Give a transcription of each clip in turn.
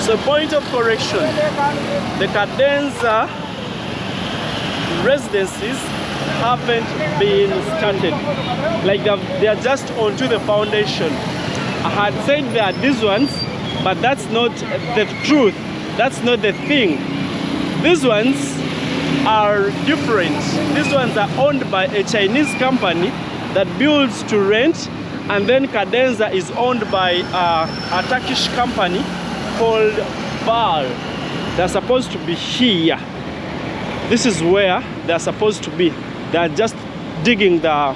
So point of correction, the Cadenza residences haven't been started. Like they are just onto the foundation. I had said there are these ones, but that's not the truth. That's not the thing. These ones are different. These ones are owned by a Chinese company that builds to rent, and then Cadenza is owned by a Turkish company called Val. They're supposed to be here. This is where they're supposed to be. They're just digging up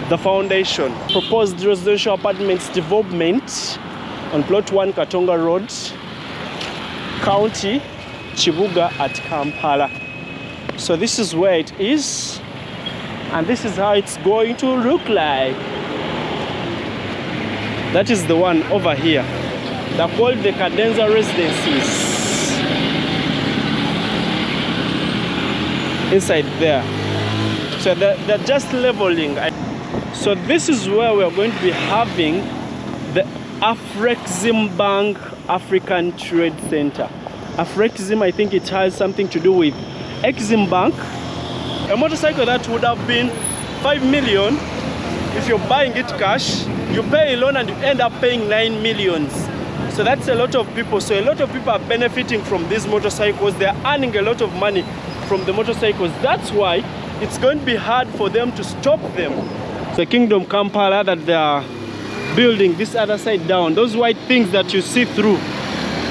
the foundation. Proposed residential apartments development on plot 1 Katonga Road, County Kibuga at Kampala. So this is where it is, and this is how it's going to look like. That is the one over here. They're called the Cadenza residences. Inside there. So they're just leveling. So this is where we are going to be having the Afreximbank African Trade Center. Afrexim, I think it has something to do with Exim Bank. A motorcycle that would have been 5 million, if you're buying it cash, you pay a loan and you end up paying 9 million. So that's a lot of people. So a lot of people are benefiting from these motorcycles. They're earning a lot of money from the motorcycles. That's why it's going to be hard for them to stop them. The Kingdom Kampala that they are building this other side down, those white things that you see through,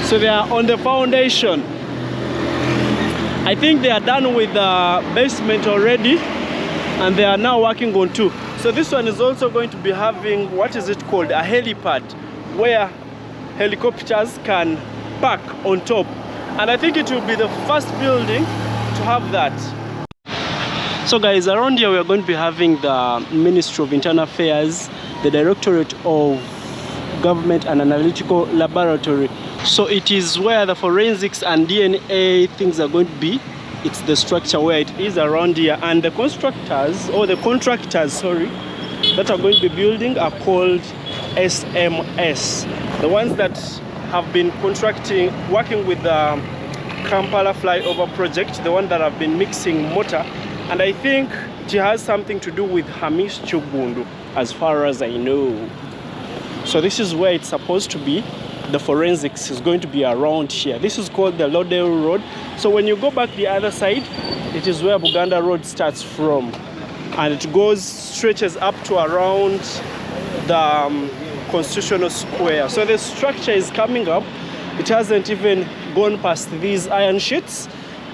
so they are on the foundation. I think they are done with the basement already, and they are now working on 2. So this one is also going to be having, what is it called, a helipad, where helicopters can park on top. And I think it will be the first building to have that. So guys, around here we are going to be having the Ministry of Internal Affairs, the Directorate of Government and Analytical Laboratory. So it is where the forensics and DNA things are going to be. It's the structure where it is around here, and the constructors, or the contractors, sorry, that are going to be building are called SMS. The ones that have been working with the Kampala flyover project, the one that have been mixing mortar, and I think it has something to do with Hamish Chubundu, as far as I know. So this is where it's supposed to be. The forensics is going to be around here. This is called the Lodeo Road. So when you go back the other side, it is where Buganda Road starts from, and it stretches up to around the Constitutional Square. So the structure is coming up. It hasn't even gone past these iron sheets,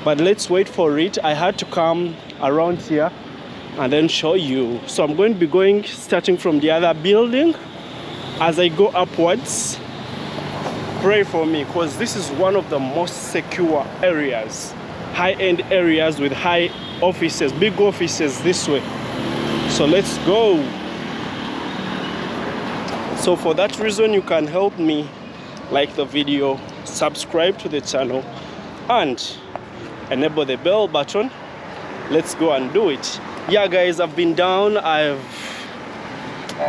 but let's wait for it. I had to come around here and then show you. So I'm going to be starting from the other building. As I go upwards, pray for me, because this is one of the most secure areas, high-end areas with high offices, big offices this way. So let's go. So for that reason, you can help me like the video, subscribe to the channel, and enable the bell button. Let's go and do it. Yeah guys, I've been down. I've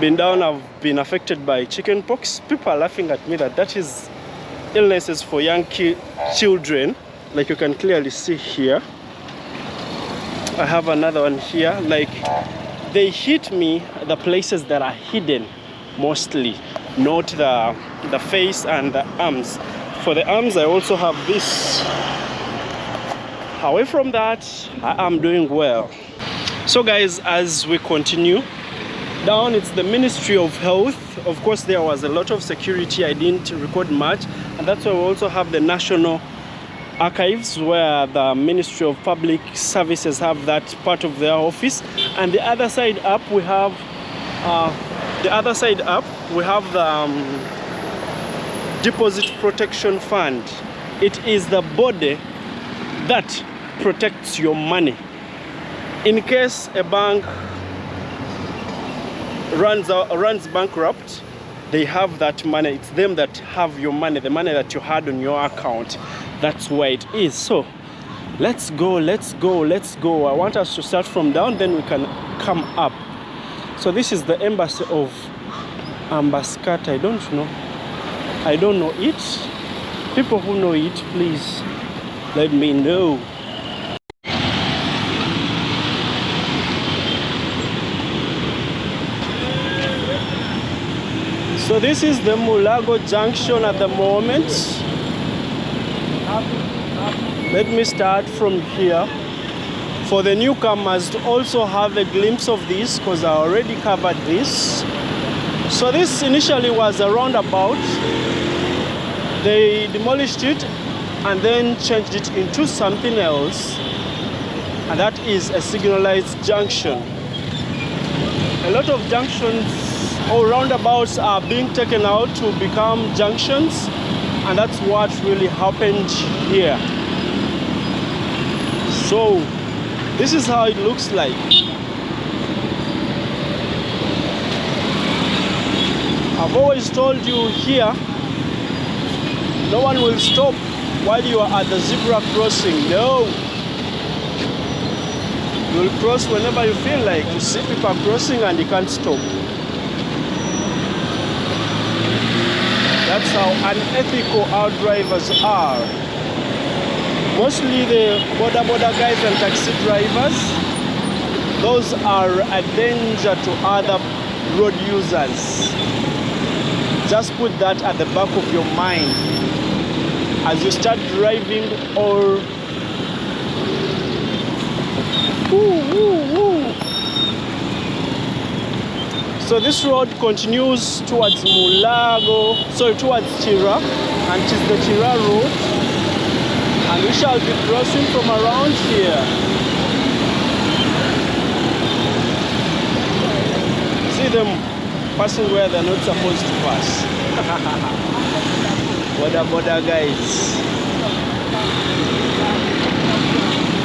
been affected by chicken pox. People are laughing at me that is illnesses for young children, like you can clearly see here. I have another one here. Like, they hit me the places that are hidden mostly, not the face and the arms. For the arms, I also have this. Away from that, I am doing well. So guys, as we continue down, it's the Ministry of Health. Of course, there was a lot of security. I didn't record much, and that's why we also have the National Archives, where the Ministry of Public Services have that part of their office. And the other side up, we have the Deposit Protection Fund. It is the body that protects your money. In case a bank runs bankrupt, they have that money. It's them that have your money, the money that you had on your account. That's where it is. So let's go. I want us to start from down, then we can come up. So this is the embassy of Ambascata. I don't know. I don't know it. People who know it, please let me know. So this is the Mulago Junction at the moment. Let me start from here. For the newcomers to also have a glimpse of this, because I already covered this. So this initially was a roundabout. They demolished it and then changed it into something else, and that is a signalized junction. A lot of junctions or roundabouts are being taken out to become junctions, and that's what really happened here. So this is how it looks like. I've always told you here, no one will stop while you are at the zebra crossing. No. You'll cross whenever you feel like. You see people crossing and you can't stop. That's how unethical our drivers are. Mostly the border guys and taxi drivers, those are a danger to other road users. Just put that at the back of your mind as you start driving or So this road continues towards Mulago, towards Chira, and it is the Chira road, and we shall be crossing from around here. See them passing where they're not supposed to pass. Border guys.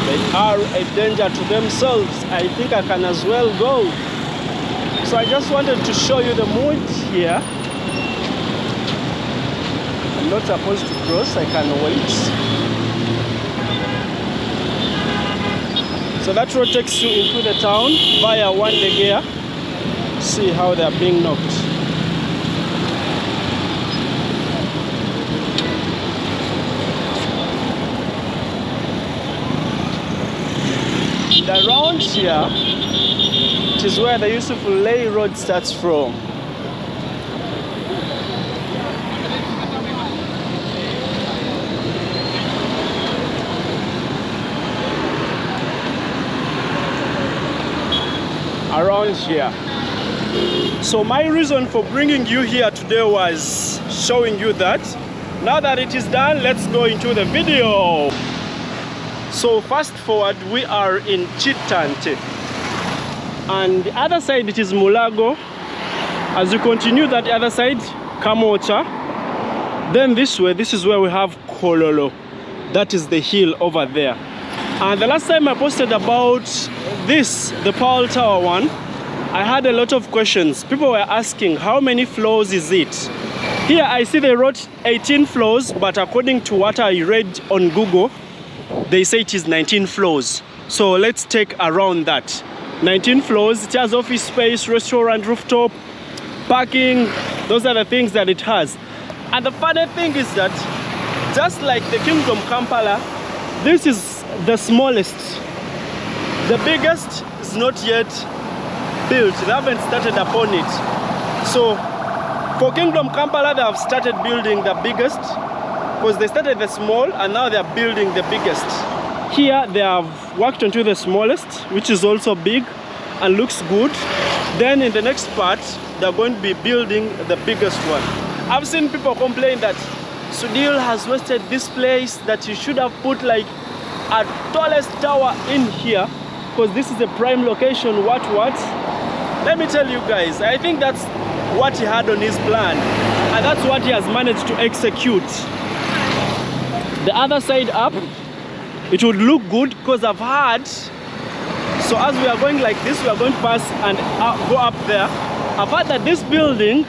They are a danger to themselves. I think I can as well go. So I just wanted to show you the mood here. I'm not supposed to cross, I can wait. So that road takes you into the town via one gear. See how they are being knocked. And around here, it is where the Yusuf Lay Road starts from. Around here. So my reason for bringing you here today was showing you that. Now that it is done, let's go into the video. So fast forward, we are in Chitante. And the other side, it is Mulago. As you continue that other side, Kamocha. Then this way, this is where we have Kololo. That is the hill over there. And the last time I posted about this, the Pearl Tower one, I had a lot of questions. People were asking, how many floors is it? Here I see they wrote 18 floors, but according to what I read on Google, they say it is 19 floors. So let's take around that. 19 floors, it has office space, restaurant, rooftop, parking. Those are the things that it has. And the funny thing is that, just like the Kingdom Kampala, this is the smallest. The biggest is not yet built. They haven't started upon it. So for Kingdom Kampala, they have started building the biggest, because they started the small and now they are building the biggest. Here they have worked onto the smallest, which is also big and looks good. Then in the next part, they're going to be building the biggest one. I've seen people complain that Sudil has wasted this place, that you should have put like a tallest tower in here, because this is a prime location, what. Let me tell you guys, I think that's what he had on his plan, and that's what he has managed to execute. The other side up, it would look good, because I've heard, so as we are going like this, we are going to pass and go up there. I've heard that this building,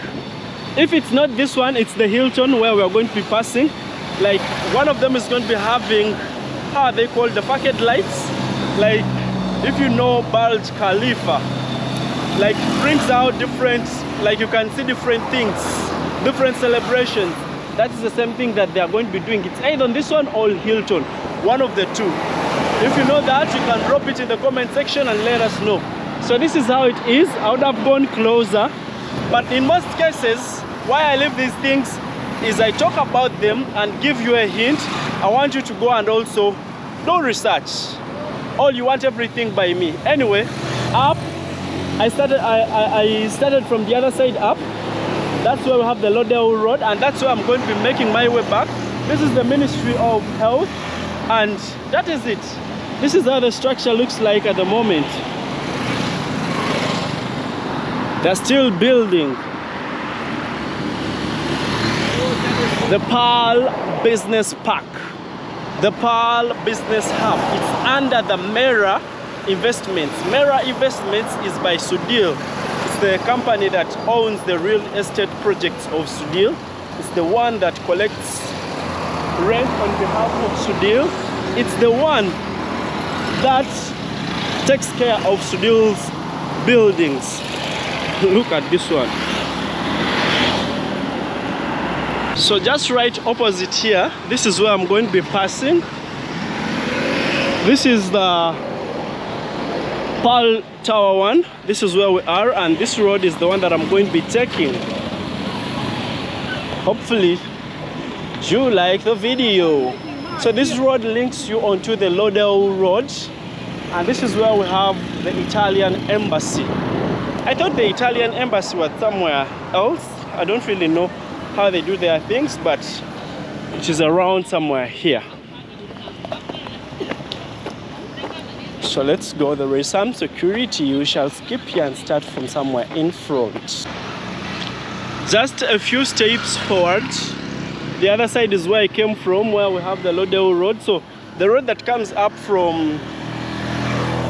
if it's not this one, it's the Hilton where we are going to be passing. Like one of them is going to be having, how are they called, the pocket lights? Like if you know Burj Khalifa, like brings out different, like you can see different things, different celebrations. that is the same thing that they are going to be doing. It's either on this one or Hilton, one of the two. If you know that, you can drop it in the comment section and let us know. So this is how it is. I would have gone closer, but in most cases, why I leave these things is I talk about them and give you a hint. I want you to go and also do research. All you want everything by me. Anyway, up, I started from the other side up. That's where we have the Lodeo Road, and that's where I'm going to be making my way back. This is the Ministry of Health, and that is it. This is how the structure looks like at the moment. They're still building. The Pearl Business Park. The Pearl Business Hub. It's under the Mera Investments. Mera Investments is by Sudil. It's the company that owns the real estate projects of Sudil. It's the one that collects rent on behalf of Sudil. It's the one that takes care of Sudil's buildings. Look at this one. So just right opposite here, this is where I'm going to be passing. This is the Pearl Tower 1. This is where we are, and this road is the one that I'm going to be taking. Hopefully you like the video. So this road links you onto the Lodeo Road, and this is where we have the Italian embassy. I thought the Italian embassy was somewhere else. I don't really know how they do their things, but it is around somewhere here. So let's go. There is some security. We shall skip here and start from somewhere in front. Just a few steps forward. The other side is where I came from, where we have the Lodeo Road. So the road that comes up from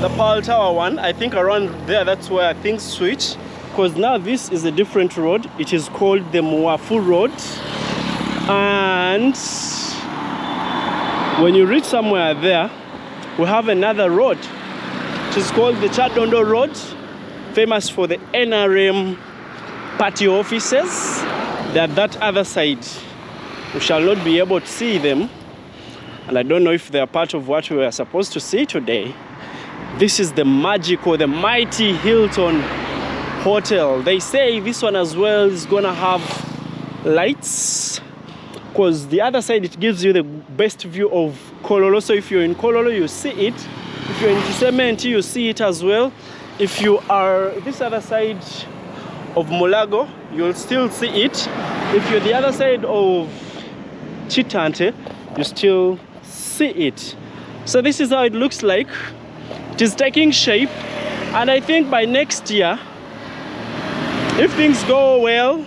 the Pearl Tower 1, I think around there, that's where things switch. Because now this is a different road. It is called the Muafu Road. And when you reach somewhere there, we have another road. It is called the Chadondo Road, famous for the NRM party offices. They're that other side. We shall not be able to see them. And I don't know if they are part of what we are supposed to see today. This is the magical, the mighty Hilton Hotel. They say this one as well is gonna have lights, because the other side, it gives you the best view of Kololo. So if you're in Kololo, you see it. If you're in Cement, you see it as well. If you are this other side of Mulago, you'll still see it. If you're the other side of Chitante, you still see it. So this is how it looks like. It is taking shape, and I think by next year, if things go well,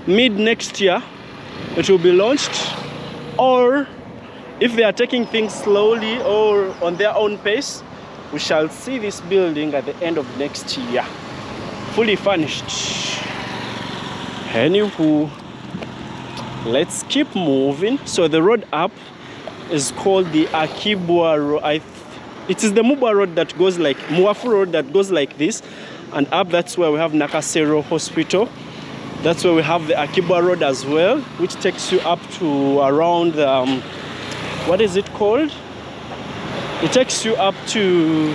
mid next year, it will be launched. Or if they are taking things slowly or on their own pace, we shall see this building at the end of next year, fully furnished. Anywho, let's keep moving. So the road up is called the Akibwa Road. It is the Mubwa Road that goes like, Muafu Road that goes like this. And up, that's where we have Nakasero Hospital. That's where we have the Akibwa Road as well, which takes you up to around, what is it called? It takes you up to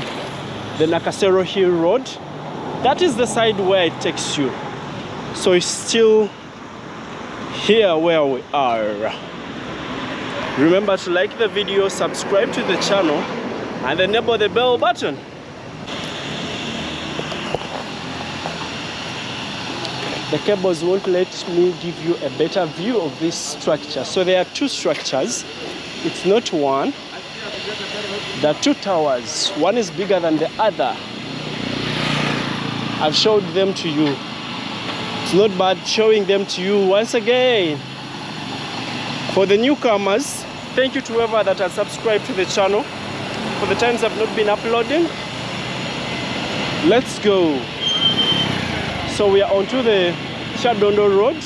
the Nakasero Hill Road. That is the side where it takes you. So it's still here where we are. Remember to like the video, subscribe to the channel, and enable the bell button. The cables won't let me give you a better view of this structure. So there are two structures. It's not one. There are two towers. One is bigger than the other. I've showed them to you. It's not bad showing them to you once again. For the newcomers, thank you to whoever that has subscribed to the channel. For the times I've not been uploading, let's go. So we are onto the Chadondo Road.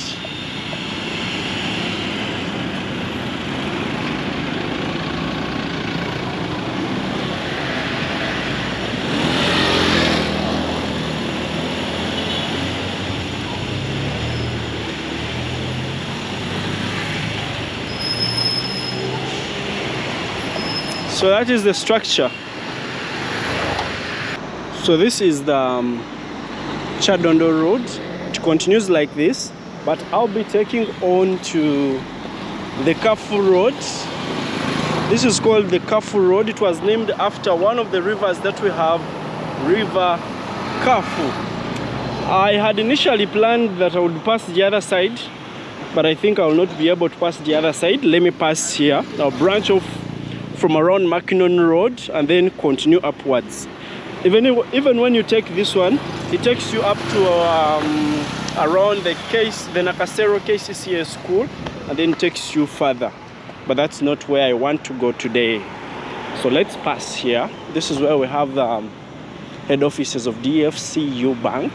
So that is the structure. So this is the Chadondo Road. It continues like this, but I'll be taking on to the Kafu Road. This is called the Kafu Road. It was named after one of the rivers that we have, River Kafu. I had initially planned that I would pass the other side, but I think I will not be able to pass the other side. Let me pass here. I'll branch off from around Makinon Road and then continue upwards. Even when you take this one, it takes you up to around the Nakasero KCCA school, and then takes you further. But that's not where I want to go today. So let's pass here. This is where we have the head offices of DFCU Bank.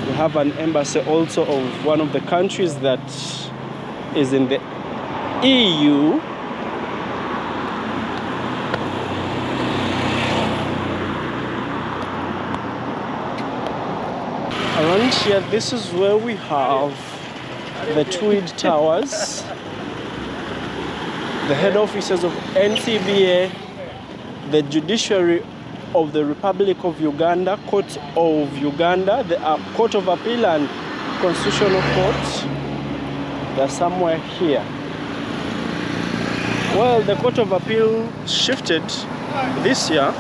We have an embassy also of one of the countries that is in the EU. Around here, this is where we have the Tweed Towers, the head offices of NCBA, the Judiciary of the Republic of Uganda, Court of Uganda, the Court of Appeal and Constitutional Court. They're somewhere here. Well, the Court of Appeal shifted this year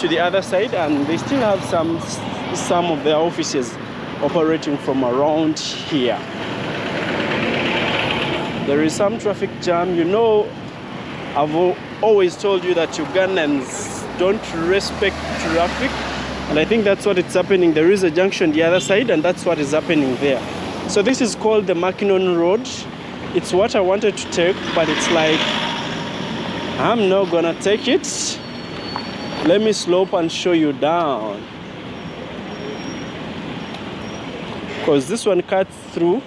to the other side, and they still have some of their offices operating from around here. There is some traffic jam. You know, I've always told you that Ugandans don't respect traffic, and I think that's what is happening. There is a junction the other side, and that's what is happening there. So this is called the Makinon Road. It's what I wanted to take, but it's like, I'm not gonna take it. Let me slope and show you down, because this one cuts through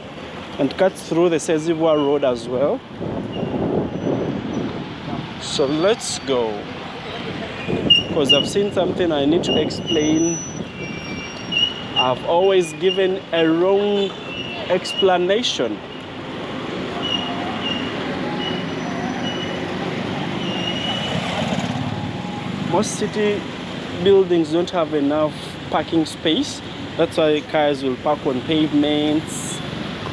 the Sezibwa Road as well. So let's go, because I've seen something I need to explain. I've always given a wrong explanation. Most city buildings don't have enough parking space. That's why cars will park on pavements,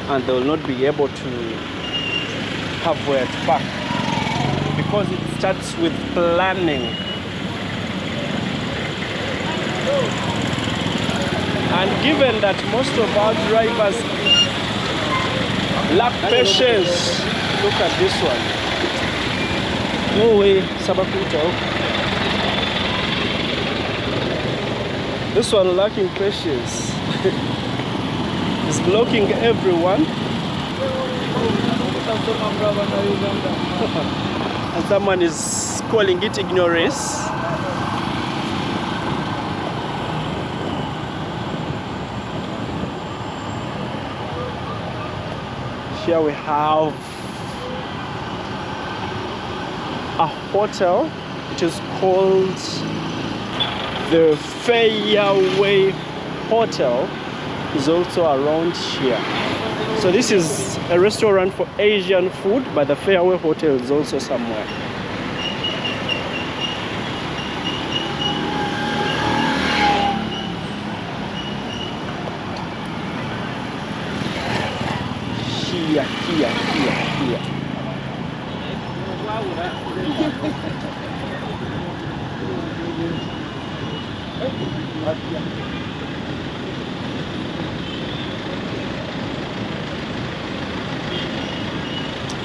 and they will not be able to have where to park, because it starts with planning. And given that most of our drivers lack patience, look at this one. No way, Sabakuto. This one lacking patience. It's blocking everyone. And someone is calling it ignorance. Here we have a hotel. It is called the Fairway Hotel. Is also around here. So this is a restaurant for Asian food, but the Fairway Hotel is also somewhere. Here.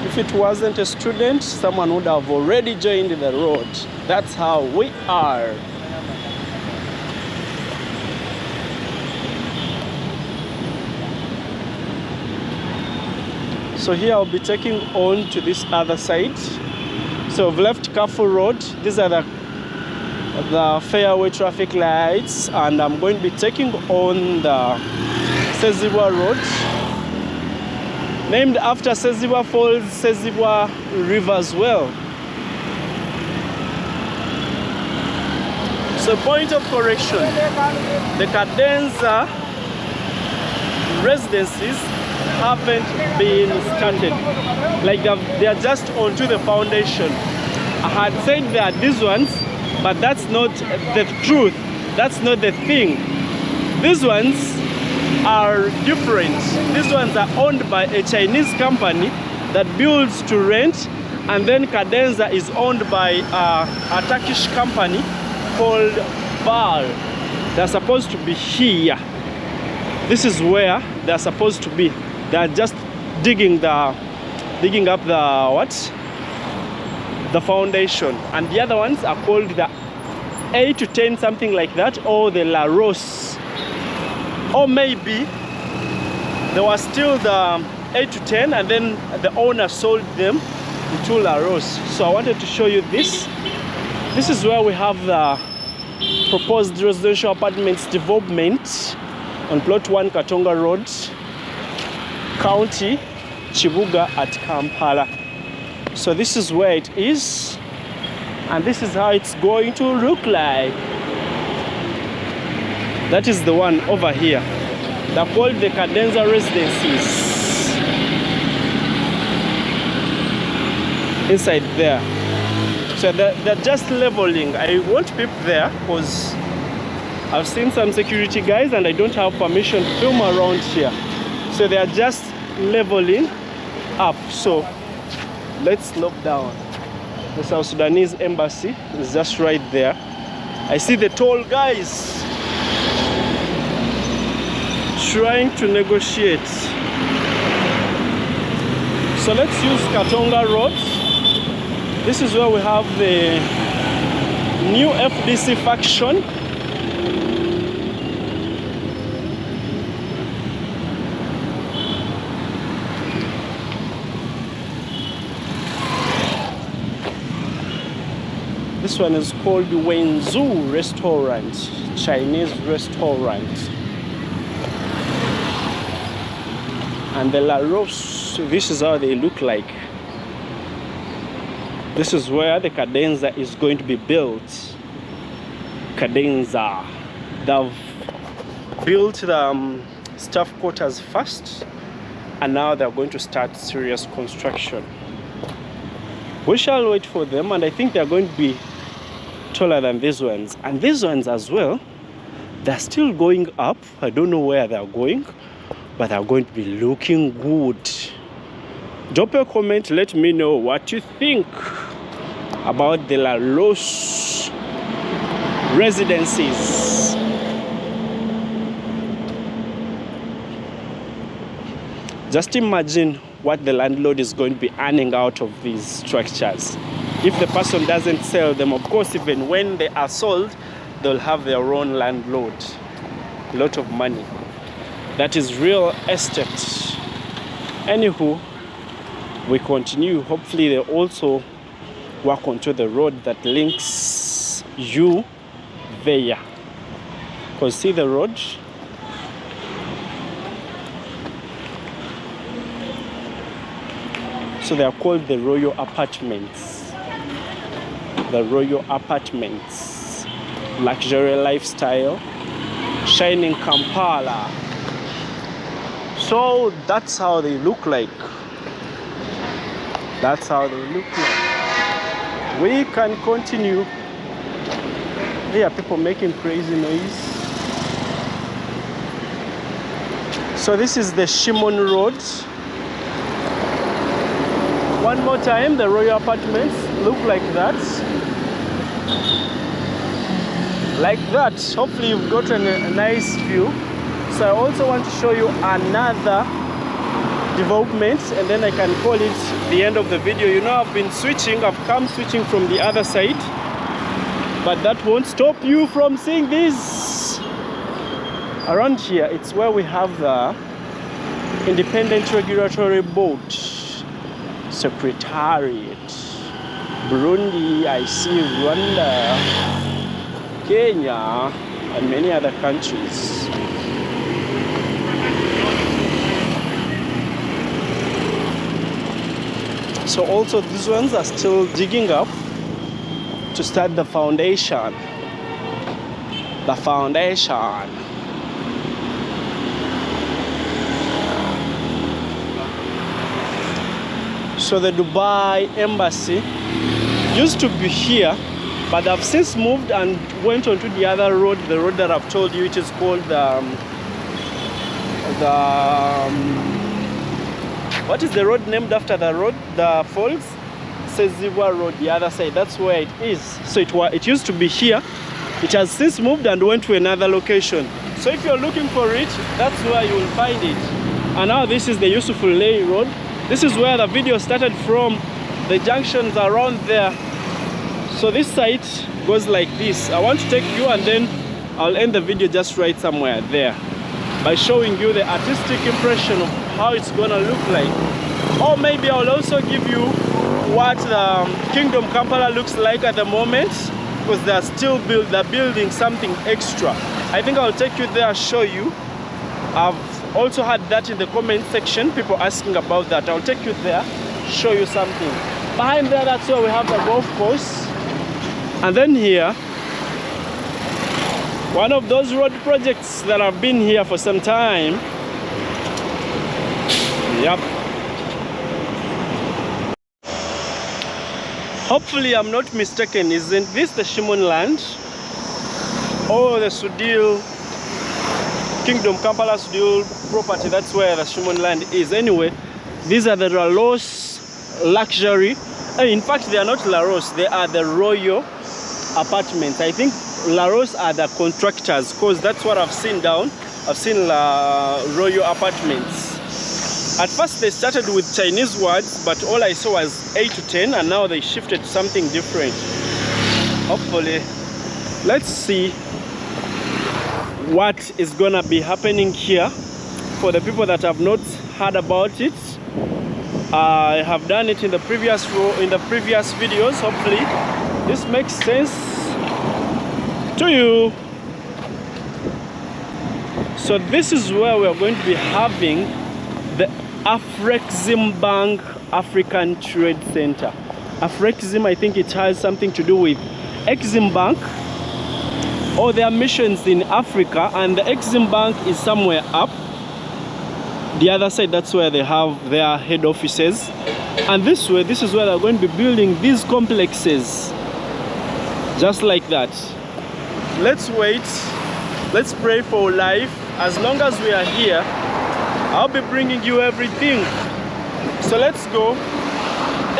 If it wasn't a student, someone would have already joined the road. That's how we are. So here I'll be taking on to this other side. So I've left Kafu Road. These are the Fairway traffic lights, and I'm going to be taking on the Sezibwa Road, named after Sezibwa Falls, Sezibwa River as well. So point of correction, the Cadenza residences haven't been started. Like they are just onto the foundation. I had said there are these ones, but that's not the truth. That's not the thing. These ones are different. These ones are owned by a Chinese company that builds to rent, and then Cadenza is owned by a Turkish company called Val. They're supposed to be here. This is where they're supposed to be. They're just digging up the foundation, and the other ones are called the 8 to 10, something like that, or the La Rose, or maybe there was still the 8 to 10 and then the owner sold them to La Rose. So I wanted to show you this. This is where we have the proposed residential apartments development on plot 1 Katonga Road, County Chibuga at Kampala. So this is where it is, and this is how it's going to look like. That is the one over here. They're called the Cadenza Residences. Inside there. So they're just leveling. I won't peep there because I've seen some security guys and I don't have permission to film around here. So they are just leveling up. So let's slope down. The South Sudanese embassy is just right there. I see the tall guys trying to negotiate. So let's use Katonga Road. This is where we have the new FDC faction. This one is called Wenzhou Restaurant, Chinese restaurant. And the La Rose, this is how they look like. This is where the Cadenza is going to be built. Cadenza. They've built the staff quarters first, and now they're going to start serious construction. We shall wait for them, and I think they're going to be taller than these ones. And these ones as well, they're still going up. I don't know where they're going, but they're going to be looking good. Drop a comment, let me know what you think about the La Rose residences. Just imagine what the landlord is going to be earning out of these structures. If the person doesn't sell them, of course, even when they are sold, they'll have their own landlord. A lot of money. That is real estate. Anywho, we continue. Hopefully they also work onto the road that links you there. Because see the road? So they are called the Royal Apartments. The Royal Apartments. Luxury lifestyle. Shining Kampala. So that's how they look like. That's how they look like. We can continue. There are people making crazy noise. So this is the Shimon Road. One more time, the Royal Apartments look like that. Like that. Hopefully you've gotten a nice view. So I also want to show you another development, and then I can call it the end of the video. You know, I've been switching, I've come switching from the other side, but that won't stop you from seeing this. Around here, it's where we have the Independent Regulatory Board Secretariat. Burundi, I see Rwanda, Kenya, and many other countries. So also these ones are still digging up to start the foundation. The foundation. So the Dubai embassy used to be here, but they've since moved and went onto the other road, the road that I've told you, which is called what is the road named after the road, the falls? Seziwa Road, the other side. That's where it is. So it used to be here. It has since moved and went to another location. So if you're looking for it, that's where you will find it. And now this is the Yusufulay Road. This is where the video started from. The junctions around there. So this site goes like this. I want to take you and then I'll end the video just right somewhere there by showing you the artistic impression of how it's gonna look like. Or maybe I'll also give you what the Kingdom Kampala looks like at the moment, because they're building something extra. I think I'll take you there, show you. I've also had that in the comment section, people asking about that. I'll take you there, show you something. Behind there, that's where we have the golf course. And then here, one of those road projects that have been here for some time. Yep. Hopefully I'm not mistaken, isn't this the Shimon land? Or the Sudil, Kingdom Kampala Sudil property? That's where the Shimon land is. Anyway, these are the Laros luxury. In fact, they are not Laros, they are the Royal apartments. I think Laros are the contractors, because that's what I've seen down. I've seen Royal apartments. At first they started with Chinese words, but all I saw was 8 to 10, and now they shifted to something different. Hopefully, let's see what is gonna be happening here. For the people that have not heard about it, I have done it in the previous videos. Hopefully this makes sense to you. So this is where we are going to be having the Afreximbank African Trade Center. Afrexim, I think it has something to do with Exim Bank or their missions in Africa, and the Exim Bank is somewhere up the other side. That's where they have their head offices, and this way, this is where they're going to be building these complexes just like that. Let's wait, let's pray for life. As long as we are here, I'll be bringing you everything. So let's go.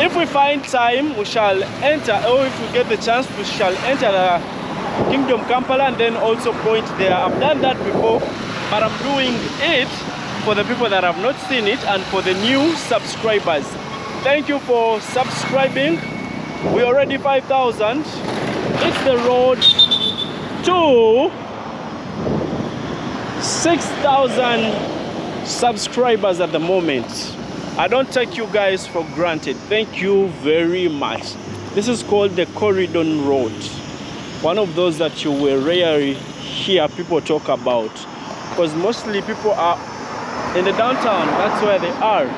If we find time, we shall enter, or if we get the chance, we shall enter the Kingdom Kampala and then also point there. I've done that before, but I'm doing it for the people that have not seen it and for the new subscribers. Thank you for subscribing. We're already 5,000. It's the road to 6,000 subscribers at the moment. I don't take you guys for granted. Thank you very much. This is called the Corridon Road, one of those that you will rarely hear people talk about, because mostly people are in the downtown. That's where they are.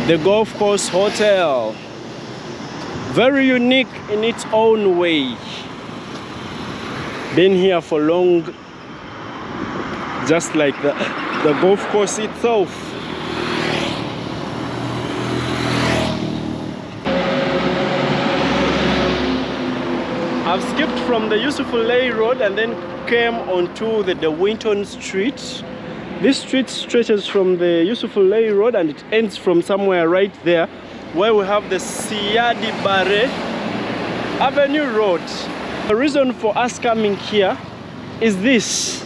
The Golf Course Hotel, very unique in its own way. Been here for long, just like the golf course itself. I've skipped from the Yusufulay Road and then came onto the Winton Street. This street stretches from the Yusufulay Road and it ends from somewhere right there where we have the Siadi Bare Avenue Road. The reason for us coming here is this.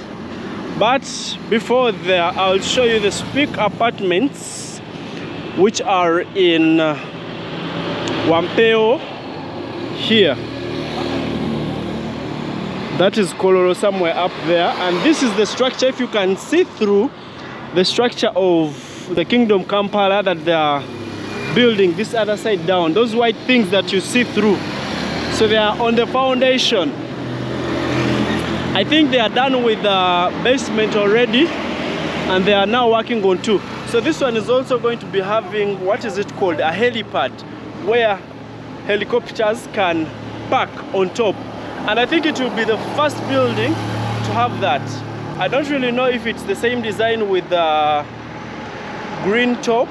But before there, I'll show you the Speak Apartments, which are in Wampeo here. That is Kololo somewhere up there, and this is the structure. If you can see through the structure of the Kingdom Kampala that they are building this other side down, those white things that you see through, so they are on the foundation. I think they are done with the basement already, and they are now working on 2. So this one is also going to be having, what is it called, a helipad, where helicopters can park on top. And I think it will be the first building to have that. I don't really know if it's the same design with the Green Top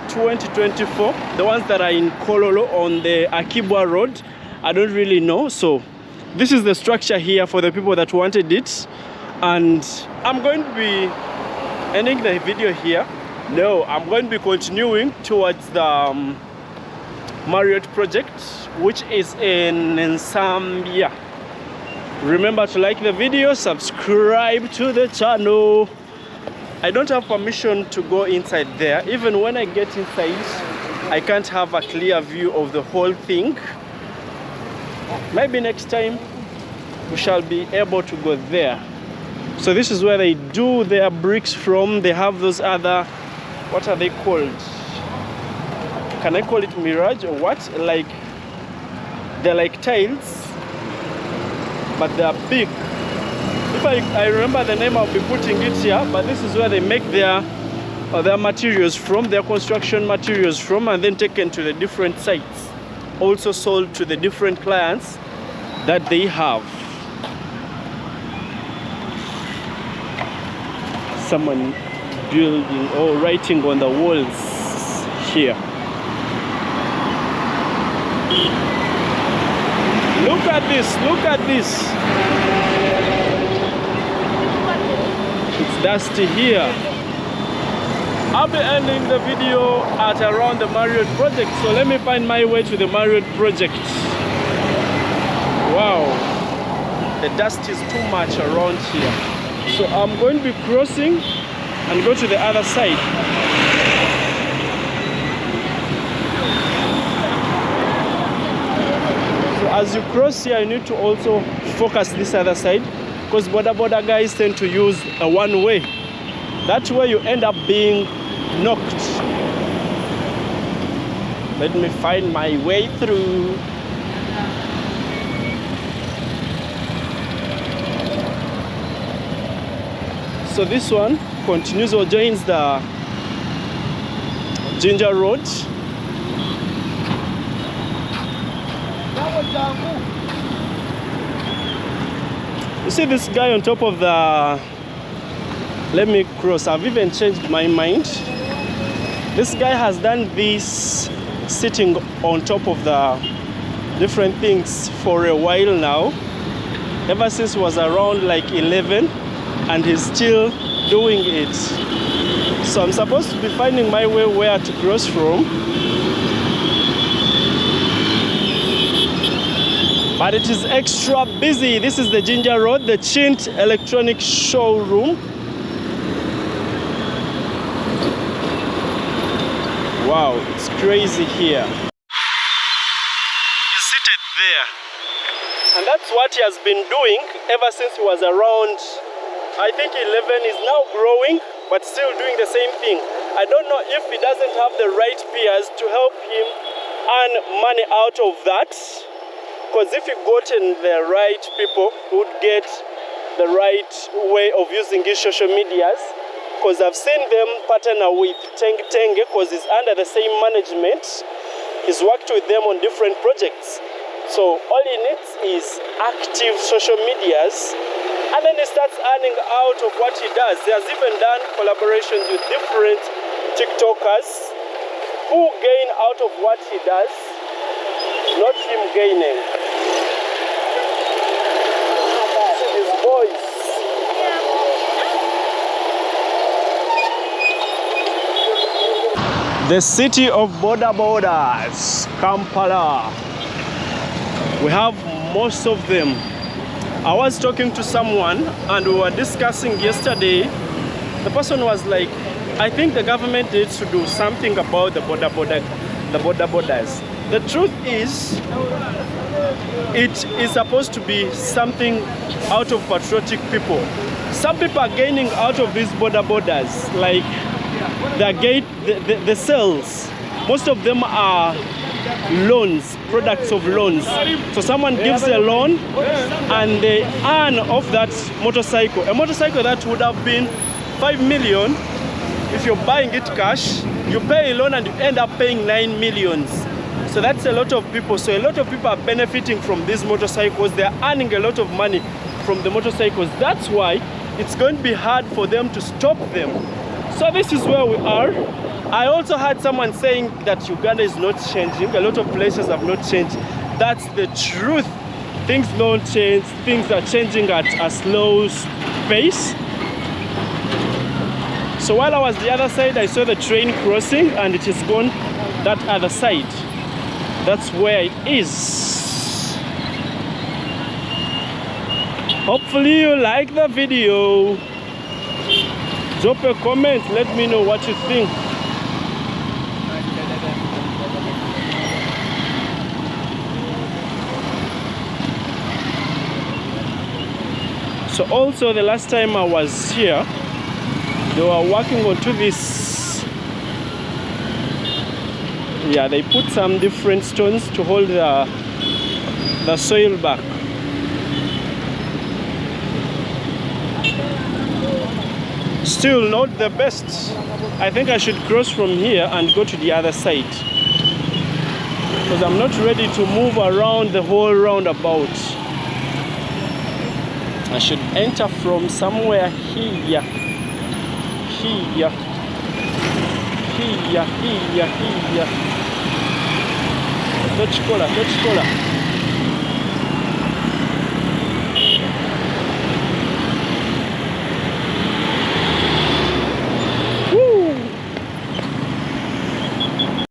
2024, the ones that are in Kololo on the Akibwa Road. I don't really know. So this is the structure here for the people that wanted it. And I'm going to be ending the video here. No, I'm going to be continuing towards the Marriott project, which is in Zambia. Remember to like the video, subscribe to the channel. I don't have permission to go inside there. Even when I get inside, I can't have a clear view of the whole thing. Maybe next time we shall be able to go there. So this is where they do their bricks from. They have those other, what are they called? Can I call it mirage or what? Like, they're like tiles, but they're big. If I remember the name, I'll be putting it here. But this is where they make their materials from, their construction materials from, and then taken to the different sites. Also sold to the different clients that they have. Someone building or writing on the walls here. Look at this, look at this. It's dusty here. I'll be ending the video at around the Marriott project. So let me find my way to the Marriott project. Wow, the dust is too much around here. So I'm going to be crossing and go to the other side. So as you cross here, you need to also focus this other side, because border guys tend to use a one way. That way you end up being knocked. Let me find my way through. So this one continues or joins the Ginger Road. You see this guy on top of the, let me cross, I've even changed my mind. This guy has done this sitting on top of the different things for a while now, ever since it was around like 11, and he's still doing it. So I'm supposed to be finding my way where to cross from, but it is extra busy. This is the Ginger Road, the Chint Electronic Showroom. Wow, it's crazy here. He's seated there. And that's what he has been doing ever since he was around, I think 11. Is now growing, but still doing the same thing. I don't know if he doesn't have the right peers to help him earn money out of that. Because if he gotten the right people who would get the right way of using his social medias, because I've seen them partner with Tenge because he's under the same management. He's worked with them on different projects. So all he needs is active social medias, and then he starts earning out of what he does. He has even done collaborations with different TikTokers who gain out of what he does, not him gaining. See these boys. The city of borders, Kampala. We have most of them. I was talking to someone and we were discussing yesterday. The person was like, I think the government needs to do something about the borders. The truth is, it is supposed to be something out of patriotic people. Some people are gaining out of these borders, like the sales. Most of them are loans, products of loans. So someone gives a loan and they earn off that motorcycle. A motorcycle that would have been 5 million, if you're buying it cash, you pay a loan and you end up paying 9 millions. So that's a lot of people. So a lot of people are benefiting from these motorcycles. They're earning a lot of money from the motorcycles. That's why it's going to be hard for them to stop them. So this is where we are. I also heard someone saying that Uganda is not changing. A lot of places have not changed. That's the truth. Things don't change. Things are changing at a slow pace. So while I was the other side, I saw the train crossing and it is gone that other side. That's where it is. Hopefully you like the video. Drop a comment, let me know what you think. So also the last time I was here, they were working onto this. Yeah, they put some different stones to hold the soil back. Still not the best. I think I should cross from here and go to the other side, because I'm not ready to move around the whole roundabout. I should enter from somewhere here. Here. Touch color.